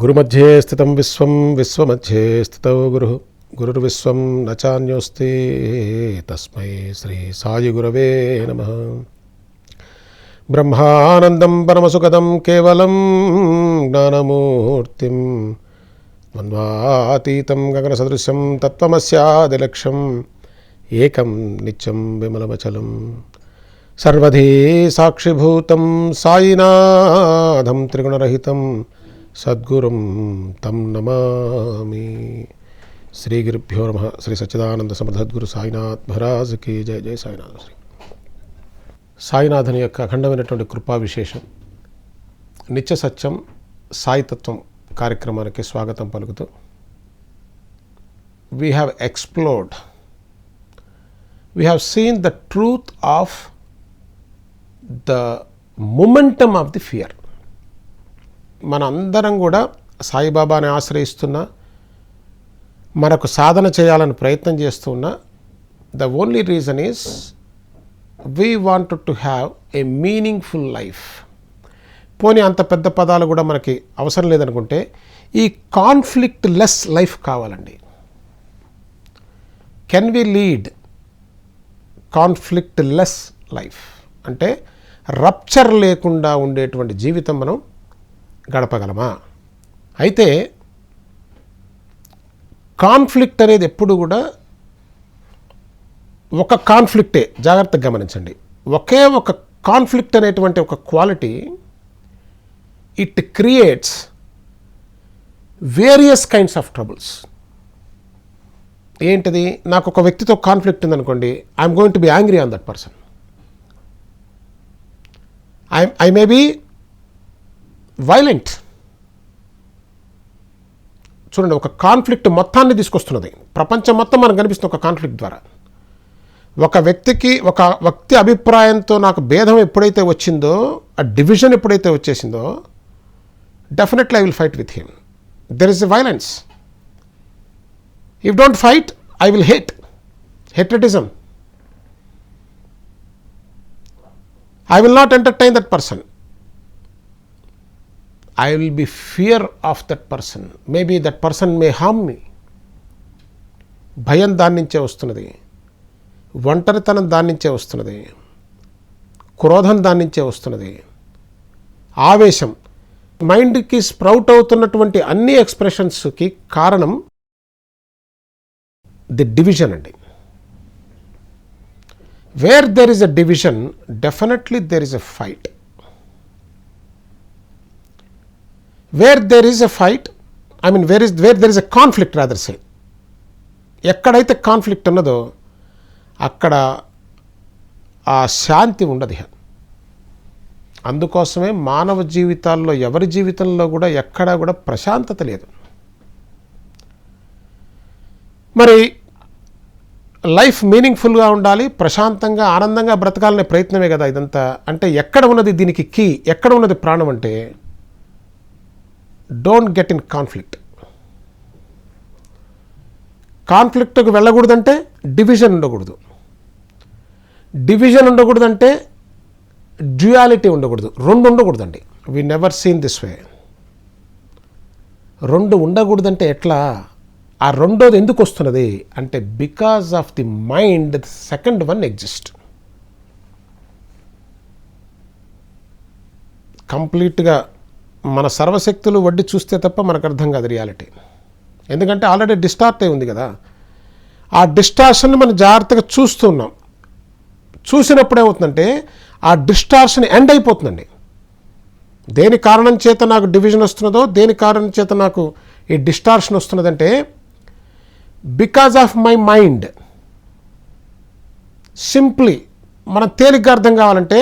గురుమధ్యే స్థితం విశ్వం విశ్వమధ్యే స్థితో గురుః గురుర్విశ్వం న చాన్యోస్తి తస్మై శ్రీ సాయి గురవే నమః. బ్రహ్మానందం పరమసుఖదం కేవలం జ్ఞానమూర్తిం ద్వంద్వాతీతం గగనసదృశం తత్వమస్యాదిలక్ష్యం ఏకం నిత్యం విమలమచలం సర్వధీ సాక్షిభూతం సాయినాథం త్రిగుణరహితం సద్గురుం తం నమామి. శ్రీ గురుభ్యో నమః. శ్రీ సచ్చిదానంద సమర్థద్గురు సాయినాథ్ మహారాజ్ కి జయ. జయ సాయినాథ్. శ్రీ సాయినాథుని యొక్క అఖండమైనటువంటి కృపా విశేషం నిత్య సత్యం సాయితత్వం కార్యక్రమానికి స్వాగతం పలుకుతూ we have explored, we have seen the truth of the momentum of the fear. మన అందరం కూడా సాయిబాబాని ఆశ్రయిస్తున్నా, మనకు సాధన చేయాలని ప్రయత్నం చేస్తున్నా, the only reason is we wanted to have a meaningful life. పోనీ అంత పెద్ద పదాలు కూడా మనకి అవసరం లేదనుకుంటే ఈ కాన్ఫ్లిక్ట్ లెస్ లైఫ్ కావాలండి. Can we lead conflict less life అంటే రప్చర్ లేకుండా ఉండేటువంటి జీవితం మనం గడపగలమా? అయితే కాన్ఫ్లిక్ట్ అనేది ఎప్పుడు కూడా ఒక కాన్ఫ్లిక్టే, జాగ్రత్తగా గమనించండి. ఒకే ఒక కాన్ఫ్లిక్ట్ అనేటువంటి ఒక quality it creates various kinds of troubles. ఏంటిది? నాకు ఒక వ్యక్తితో కాన్ఫ్లిక్ట్ ఉందనుకోండి, I'm going to be angry on that person. I may be violent. చూడండి, ఒక కాన్ఫ్లిక్ట్ మొత్తాన్ని తీసుకొస్తున్నది. ప్రపంచం మొత్తం మనకు కనిపిస్తుంది ఒక కాన్ఫ్లిక్ట్ ద్వారా. ఒక వ్యక్తి అభిప్రాయంతో నాకు భేదం ఎప్పుడైతే వచ్చిందో, ఆ డివిజన్ ఎప్పుడైతే వచ్చేసిందో, definitely I will fight with him. There is a violence. If don't fight I will hate. Hatredism. I will not entertain that person. I will be fear of that person. Maybe that person may harm me. భయం దాని నుంచే వస్తున్నది, ఒంటరితనం దాని నుంచే వస్తున్నది, క్రోధం దాని నుంచే వస్తున్నది, ఆవేశం. మైండ్కి స్ప్రౌట్ అవుతున్నటువంటి అన్ని ఎక్స్ప్రెషన్స్కి కారణం ది డివిజన్ అండి. Where there is a division, definitely there is a fight. Where there is a fight, I mean where there is a conflict rather say. ఎక్కడైతే కాన్ఫ్లిక్ట్ ఉన్నదో అక్కడ ఆ శాంతి ఉండదు. అందుకోసమే మానవ జీవితాల్లో ఎవరి జీవితంలో కూడా ఎక్కడా కూడా ప్రశాంతత లేదు. మరి లైఫ్ మీనింగ్ఫుల్గా ఉండాలి, ప్రశాంతంగా ఆనందంగా బ్రతకాలనే ప్రయత్నమే కదా ఇదంతా. అంటే ఎక్కడ ఉన్నది దీనికి కీ, ఎక్కడ ఉన్నది ప్రాణం అంటే డోంట్ గెట్ ఇన్ కాన్ఫ్లిక్ట్. కాన్ఫ్లిక్ట్కి వెళ్ళకూడదంటే డివిజన్ ఉండకూడదు. డివిజన్ ఉండకూడదంటే డ్యుయాలిటీ ఉండకూడదు. రెండు ఉండకూడదండి. We never seen this way. రెండు ఉండకూడదంటే ఎట్లా? ఆ రెండోది ఎందుకు వస్తున్నది అంటే because of the mind second one exist. కంప్లీట్గా మన సర్వశక్తులు వడ్డీ చూస్తే తప్ప మనకు అర్థం కాదు రియాలిటీ. ఎందుకంటే ఆల్రెడీ డిస్టార్ట్ అయి ఉంది కదా. ఆ డిస్టార్షన్ని మనం జాగ్రత్తగా చూస్తున్నాం. చూసినప్పుడు ఏమవుతుందంటే ఆ డిస్టార్షన్ ఎండ్ అయిపోతుందండి. దేని కారణం చేత నాకు డివిజన్ వస్తున్నదో, దేని కారణం చేత నాకు ఈ డిస్టార్షన్ వస్తున్నదంటే because of my mind. Simply మనం తేలిగ్గా అర్థం కావాలంటే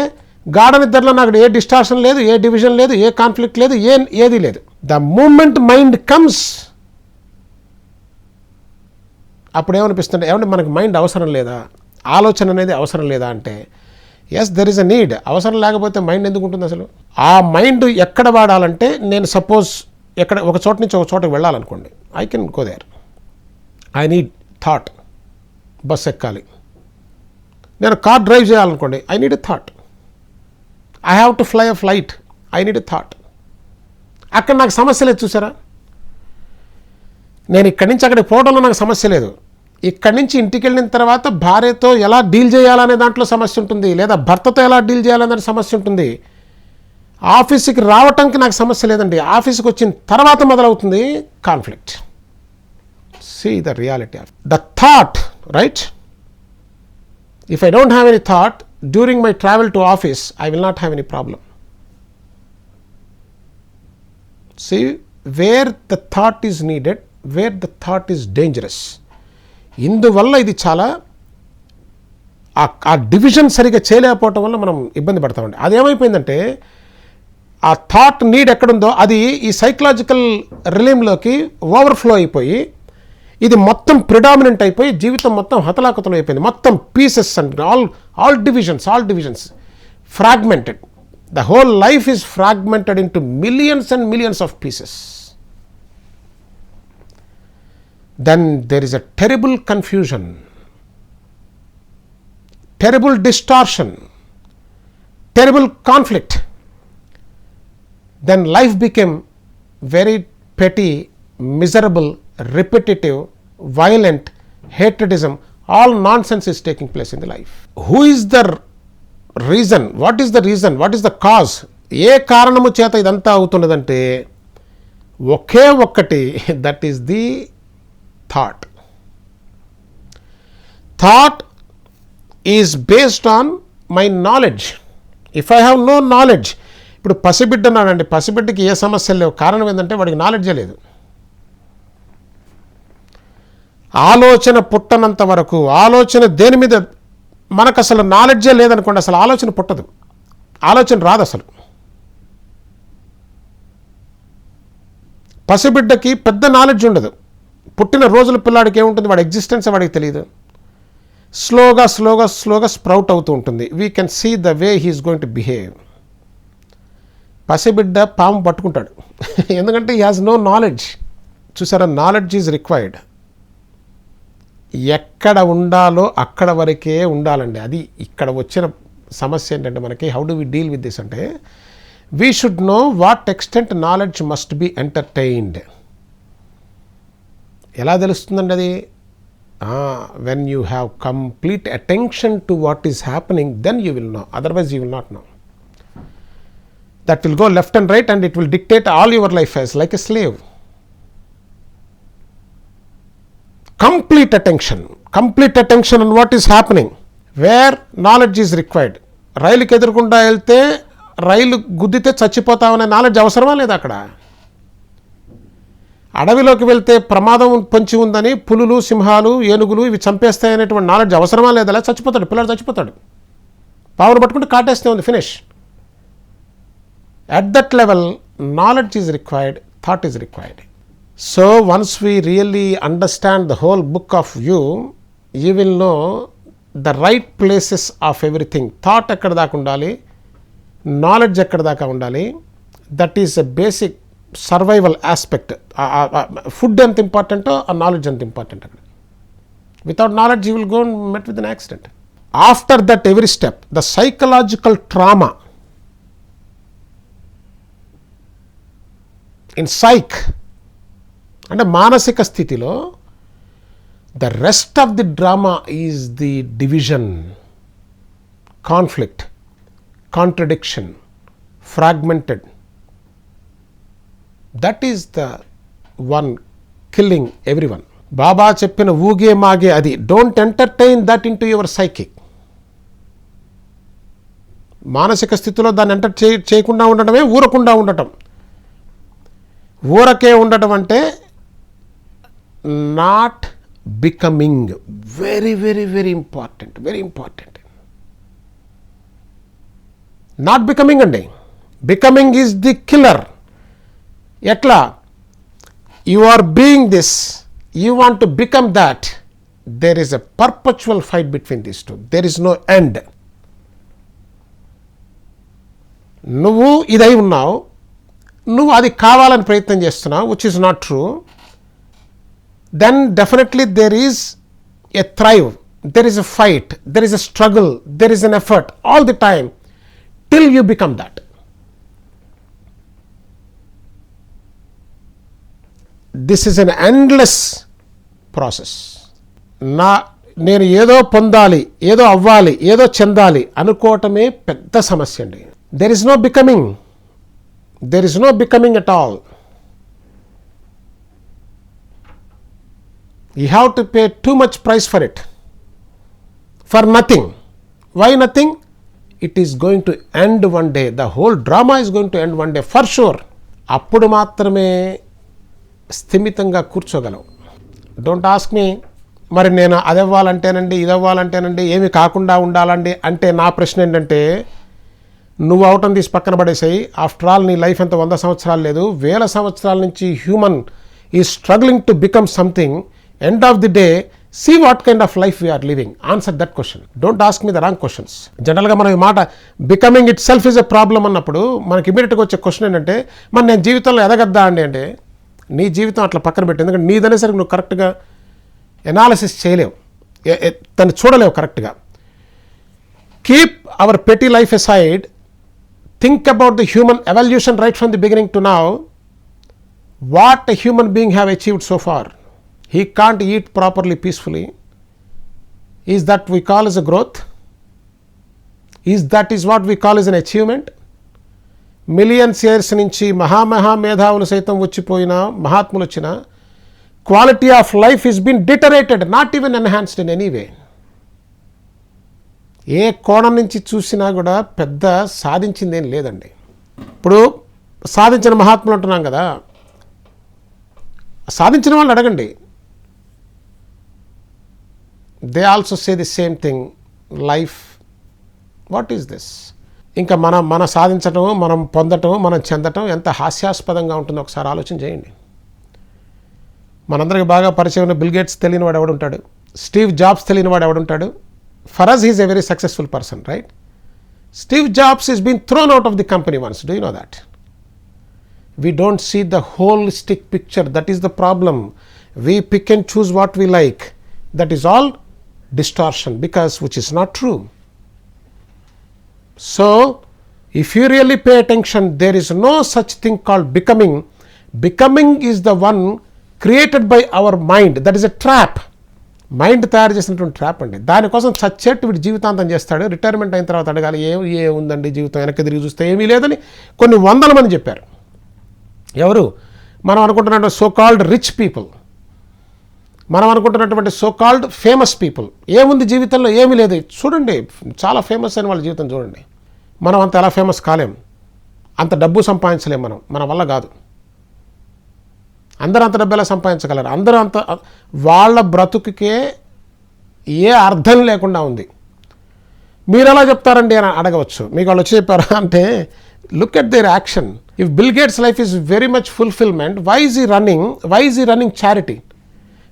గాఢ నిద్రలో నాకు ఏ డిస్టార్షన్ లేదు, ఏ డివిజన్ లేదు, ఏ కాన్ఫ్లిక్ట్ లేదు, ఏది లేదు. ద మూమెంట్ మైండ్ కమ్స్, అప్పుడు ఏమనిపిస్తుంది? ఏమంటే మనకు మైండ్ అవసరం లేదా, ఆలోచన అనేది అవసరం లేదా అంటే yes there is a need. అవసరం లేకపోతే మైండ్ ఎందుకు ఉంటుంది అసలు? ఆ మైండ్ ఎక్కడ వాడాలంటే, నేను సపోజ్ ఒక చోట నుంచి ఒక చోటకి వెళ్ళాలనుకోండి, I can go there. I need thought. Bus ఎక్కాలి, నేను కార్ డ్రైవ్ చేయాలనుకోండి, I need a thought. I have to fly a flight, I need a thought. అక్కడ నాకు సమస్య లేదు. చూసారా, నేను ఇక్కడి నుంచి అక్కడికి పోవడంలో నాకు సమస్య లేదు. ఇక్కడి నుంచి ఇంటికి వెళ్ళిన తర్వాత భార్యతో ఎలా డీల్ చేయాలనే దాంట్లో సమస్య ఉంటుంది, లేదా భర్తతో ఎలా డీల్ చేయాలనే సమస్య ఉంటుంది. ఆఫీస్కి రావటానికి నాకు సమస్య లేదండి. ఆఫీస్కి వచ్చిన తర్వాత మొదలవుతుంది conflict. See the reality of the thought, right? If I don't have any thought during my travel to office, I will not have any problem. See where the thought is needed, where the thought is dangerous. ఇందువల్ల ఇది చాలా ఆ division సరిగా చేయలేకపోవటం వల్ల మనం ఇబ్బంది పడతామండి. అదేమైపోయిందంటే ఆ thought need ఎక్కడుందో అది ఈ సైకలాజికల్ రిలీమ్లోకి ఓవర్ఫ్లో అయిపోయి ఇది మొత్తం ప్రిడామినెంట్ అయిపోయి జీవితం మొత్తం హతలాకుతలం అయిపోయింది. మొత్తం pieces and all divisions fragmented. The whole life is fragmented into millions and millions of pieces. Then there is a terrible confusion, terrible distortion, terrible conflict. Then life became very petty, miserable, repetitive, violent, hatredism. All nonsense is taking place in the life. Who is the reason? What is the reason? What is the cause? ఏ కారణము చేత ఇదంతా అవుతున్నదంటే ఒకే ఒక్కటి, that is the thought. Thought is based on my knowledge. If I have no knowledge, ఇప్పుడు పసిబిడ్డ అన్నాడండి, పసిబిడ్డకి ఏ సమస్యలు లేవు. కారణం ఏంటంటే వాడికి నాలెడ్జే లేదు. ఆలోచన పుట్టనంత వరకు, ఆలోచన దేని మీద మనకు అసలు నాలెడ్జే లేదనుకోండి, అసలు ఆలోచన పుట్టదు, ఆలోచన రాదు. అసలు పసిబిడ్డకి పెద్ద నాలెడ్జ్ ఉండదు. పుట్టిన రోజుల పిల్లాడికి ఏముంటుంది, వాడి ఎగ్జిస్టెన్స్ వాడికి తెలియదు. స్లోగా స్ప్రౌట్ అవుతూ ఉంటుంది. We can see the way he's going to behave. పసిబిడ్డ పాము పట్టుకుంటాడు ఎందుకంటే హీ హాజ్ నో నాలెడ్జ్. చూసారా, నాలెడ్జ్ ఈజ్ రిక్వైర్డ్. ఎక్కడ ఉండాలో అక్కడ వరకే ఉండాలండి. అది ఇక్కడ వచ్చిన సమస్య ఏంటంటే మనకి how do we deal with this అంటే we should know what extent knowledge must be entertained. ఎలా తెలుస్తుందండి అది? When you have complete attention to what is happening, then you will know, otherwise you will not know. That will go left and right and it will dictate all your life as like a slave. Complete attention on what is happening, where knowledge is required. రైలుకి ఎదురుకుండా వెళ్తే రైలు గుద్దితే చచ్చిపోతామనే knowledge అవసరమా లేదా? అక్కడ అడవిలోకి వెళ్తే ప్రమాదం పొంచి ఉందని పులులు, సింహాలు, ఏనుగులు ఇవి చంపేస్తాయనేటువంటి నాలెడ్జ్ అవసరమా లేదా? చచ్చిపోతాడు, పిల్లడు చచ్చిపోతాడు. పావును పట్టుకుంటే కాటేస్తే ఉంది, finish. At that level knowledge is required, thought is required. So once we really understand the whole book of you will know the right places of everything. Thought ఎక్కడ దాకా ఉండాలి, నాలెడ్జ్ ఎక్కడ దాకా ఉండాలి, that is a basic survival aspect. Food ఎంత ఇంపార్టెంటో ఆ knowledge ఎంత ఇంపార్టెంట్. అక్కడ without knowledge you will go met with an accident. After that every step the psychological trauma in psych అంటే మానసిక స్థితిలో the rest of the drama is the division, conflict, contradiction, fragmented. That is the one killing everyone. Baba చెప్పిన ఊగే మాగే అది. Don't entertain that into your psychic. మానసిక స్థితిలో దాన్ని చేయకుండా ఉండటమే ఊరకుండా ఉండటం. ఊరకే ఉండటం అంటే not becoming. Very very very important, very important. Not becoming అండి. Becoming is the killer. ఎట్లా? You are being this, you want to become that. There is a perpetual fight between these two. There is no end. నువ్వు ఇదై ఉన్నావు, నువ్వు అది కావాలని ప్రయత్నం చేస్తున్నావు, which is not true. Then definitely there is a thrive, there is a fight, there is a struggle, there is an effort all the time till you become that. This is an endless process. నేను ఏదో పొందాలి, ఏదో అవ్వాలి, ఏదో చెందాలి అనుకోవటమే పెద్ద సమస్య అండి. There is no becoming, there is no becoming at all. You have to pay too much price for it, for nothing. Why nothing? It is going to end one day. The whole drama is going to end one day for sure. అప్పుడు మాత్రమే స్థిమితంగా కూర్చోగలవు. Don't ask me, మరి నేను అది అవ్వాలంటేనండి, ఇది అవ్వాలంటేనండి, ఏమి కాకుండా ఉండాలండి అంటే నా ప్రశ్న ఏంటంటే, నువ్వు అవటం తీసి పక్కన పడేసాయి. ఆఫ్టర్ ఆల్ నీ లైఫ్ ఎంత 100 సంవత్సరాలు లేదు, 1000 సంవత్సరాల నుంచి హ్యూమన్ ఈ struggling to become something. End of the day see what kind of life we are living. Answer that question. Don't ask me the wrong questions. జనరల్గా మనం ఈ మాట becoming it self is a problem అన్నప్పుడు మనకి ఇమీడియట్గా వచ్చే question ఏంటంటే, మరి నేను జీవితంలో ఎదగద్దా అండి అంటే, నీ జీవితం అట్లా పక్కన పెట్టి, ఎందుకంటే నీదనేసరికి నువ్వు కరెక్ట్గా ఎనాలిసిస్ చేయలేవు, దాన్ని చూడలేవు కరెక్ట్గా. Keep our petty life aside, think about the human evolution right from the beginning to now. What a human being have achieved so far. He can't eat properly, peacefully. Is that we call as a growth? Is what we call as an achievement? Millions years నుంచి మహా మేధావులు సైతం వచ్చిపోయిన మహాత్ములు వచ్చిన quality of life is been deteriorated, not even enhanced in any way. ఏ కోణం నుంచి చూసినా కూడా పెద్ద సాధించింది ఏం లేదండి. ఇప్పుడు సాధించిన మహాత్ములు అంటున్నాం కదా, సాధించిన వాళ్ళు అడగండి, they also say the same thing. Life what is this? ఇంకా మన సాధించటం, మనం పొందటం, మనం చెందటం ఎంత హాస్యాస్పదంగా ఉంటుందో ఒకసారి ఆలోచన చేయండి. మనందరికి బాగా పరిచయం ఉన్న బిల్ గేట్స్ తెలియని వాడు ఎవడుంటాడు? స్టీవ్ జాబ్స్ తెలియని వాడు ఎవడుంటాడు? For us he is a very successful person, right? Steve Jobs is been thrown out of the company once. Do you know that? We don't see the holistic picture. That is the problem. We pick and choose what we like. That is all distortion, because which is not true. So if you really pay attention, there is no such thing called becoming. Becoming is the one created by our mind. That is a trap. Mind తయారు చేసినటువంటి trap అండి. దానికోసం చచ్చేట్టు వీడి జీవితాంతం చేస్తాడు. Retirement అయిన తర్వాత అడగాలి, ఏ ఉందండి జీవితం, వెనక్కి తిరిగి చూస్తే ఏమీ లేదని కొన్ని 100 మంది చెప్పారు. ఎవరు? మనం అనుకుంటున్నటువంటి సో కాల్డ్ రిచ్ పీపుల్, మనం అనుకుంటున్నటువంటి సో కాల్డ్ ఫేమస్ పీపుల్. ఏముంది జీవితంలో? ఏమీ లేదు. చూడండి, చాలా ఫేమస్ అయిన వాళ్ళ జీవితం చూడండి. మనం అంత ఎలా ఫేమస్ కాలేం, అంత డబ్బు సంపాదించలేం, మన వల్ల కాదు. అందరూ అంత డబ్బు ఎలా సంపాదించగలరు? అందరూ అంత, వాళ్ళ బ్రతుకుకే ఏ అర్థం లేకుండా ఉంది. మీరు ఎలా చెప్తారండి అని అడగవచ్చు. మీకు వాళ్ళు వచ్చి చెప్పారా అంటే, look at their action. If Bill Gates' life is very much fulfillment, why is he running charity?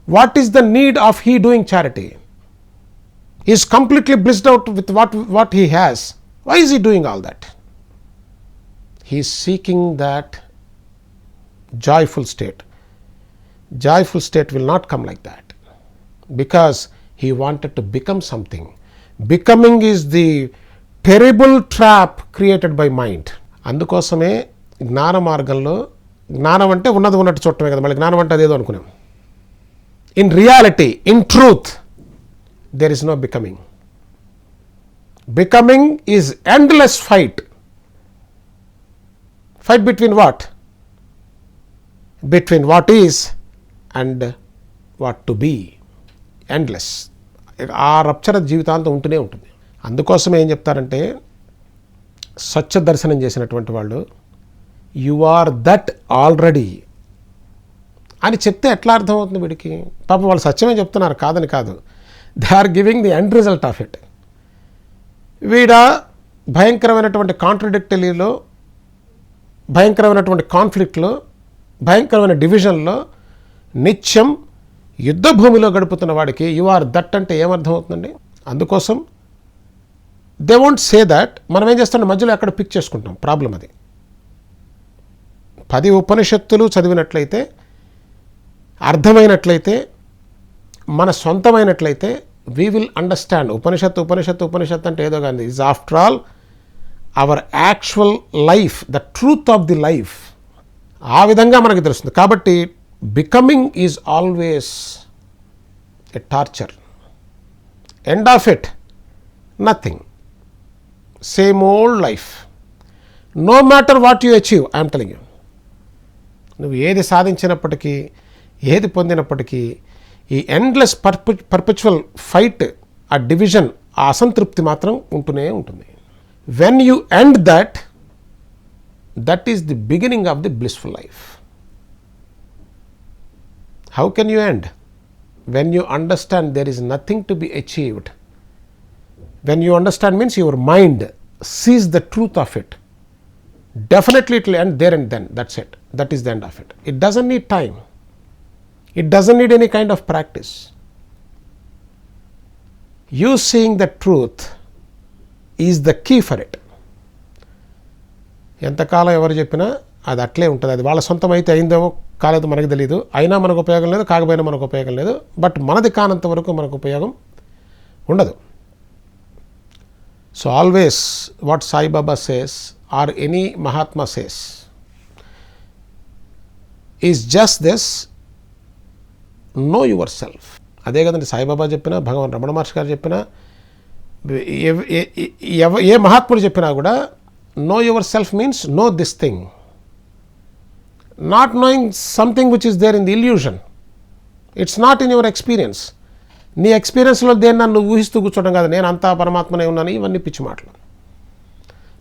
What is the need of he doing charity? He is completely blissed out with what he has. Why is he doing all that? He is seeking that joyful state. Joyful state will not come like that, because he wanted to become something. Becoming is the terrible trap created by mind. అందుకోసమే జ్ఞాన మార్గంలో, జ్ఞానం అంటే ఉన్నట్టు చూడటమే కదా, మళ్ళీ జ్ఞానం అంటే అదేదో అనుకున్నాం. In reality, in truth, there is no becoming. Becoming is endless fight. Fight between what? Between what is and what to be. Endless. ఆ రప్చర జీవితాంతం ఉంటూనే ఉంటుంది. అందుకోసం ఏం చెప్తారంటే, స్వచ్ఛ దర్శనం చేసినటువంటి వాళ్ళు, యు ఆర్ దట్ ఆల్రెడీ అని చెప్తే ఎట్లా అర్థమవుతుంది వీడికి? పాపం వాళ్ళు సత్యమే చెప్తున్నారు, కాదని కాదు. They are giving the end result of it. వీడ భయంకరమైనటువంటి కాంట్రడిక్టరీలో, భయంకరమైనటువంటి కాన్ఫ్లిక్ట్లో, భయంకరమైన డివిజన్లో నిత్యం యుద్ధ భూమిలో గడుపుతున్న వాడికి యు ఆర్ దట్ అంటే ఏమర్థం అవుతుందండి? అందుకోసం దే వోంట్ సే దట్. మనం ఏం చేస్తాం, మధ్యలో ఎక్కడ పిక్ చేసుకుంటాం. ప్రాబ్లం అది. 10 ఉపనిషత్తులు చదివినట్లయితే, అర్థమైనట్లయితే, మన సొంతమైనట్లయితే, వీ విల్ అండర్స్టాండ్. ఉపనిషత్తు అంటే ఏదో కానీ, is after all our actual life, the truth of the life. ఆ విధంగా మనకి తెలుస్తుంది. కాబట్టి becoming is always a torture. End of it, nothing. Same old life. No matter what you achieve, I am telling you. నువ్వు ఏది సాధించినప్పటికీ, ఏది పొందినప్పటికీ, ఈ endless perpetual fight, ఆ డివిజన్, ఆ అసంతృప్తి మాత్రం ఉంటూనే ఉంటుంది. When you end that is the beginning of the blissful life. How can you end? When you understand there is nothing to be achieved. When you understand means your mind sees the truth of it. Definitely it will end there and then. That's it. That is the end of it. It doesn't need time. It doesn't need any kind of practice. You seeing the truth is the key for it. ఎంతకాలం ఎవరు చెప్పినా అది అట్లే ఉంటుంది. అది వాళ్ళ సొంతం అయితే అయిందేమో కాలేదు మనకు తెలియదు. అయినా మనకు ఉపయోగం లేదు, కాకపోయినా మనకు ఉపయోగం లేదు. బట్ మనది కానంత వరకు మనకు ఉపయోగం ఉండదు. So always what Sai Baba says or any Mahatma says is just this: know yourself. అదే కదండి సాయిబాబా చెప్పినా, భగవాన్ రమణ మహర్షి గారు చెప్పినా, ఏ మహాత్ముడు చెప్పినా కూడా know yourself means know this thing. Not knowing something which is there in the illusion. It's not in your experience. నీ ఎక్స్పీరియన్స్లో దేన్ని నన్ను ఊహిస్తూ కూర్చోవడం కాదు, నేను అంతా పరమాత్మనే ఉన్నాను, ఇవన్నీ పిచ్చి మాటలు.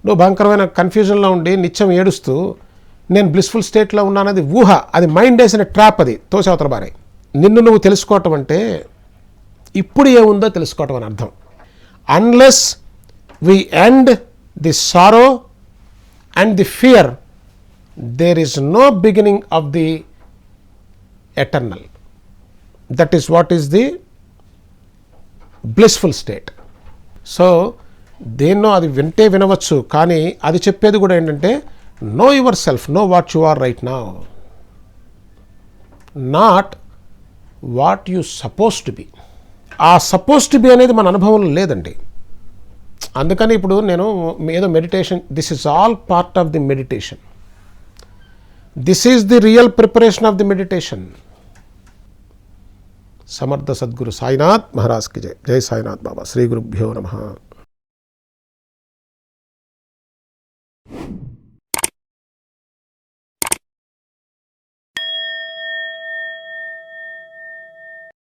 నువ్వు భయంకరమైన కన్ఫ్యూజన్లో ఉండి నిత్యం ఏడుస్తూ నేను బ్లిస్ఫుల్ స్టేట్లో ఉన్నానది ఊహ, అది మైండ్ వేసిన ట్రాప్, అది తోసేవతల బారే. నిన్ను నువ్వు తెలుసుకోవటం అంటే ఇప్పుడు ఏముందో తెలుసుకోవటం అని అర్థం. Unless we end the sorrow and the fear, there is no beginning of the eternal. That is what is the blissful state. So దేన్నో అది వింటే వినవచ్చు, కానీ అది చెప్పేది కూడా ఏంటంటే know your self, know what you are right now, not what you suppose to be. ఆ సపోజ్ టు బి అనేది మన అనుభవంలో లేదండి. అందుకని ఇప్పుడు నేను ఏదో meditation, this is all part of the meditation. This is the real preparation of the meditation. Samarth Sadguru Sainath Maharaj की जय. जय साईनाथ बाबा. श्री गुरुभ्यो नमः.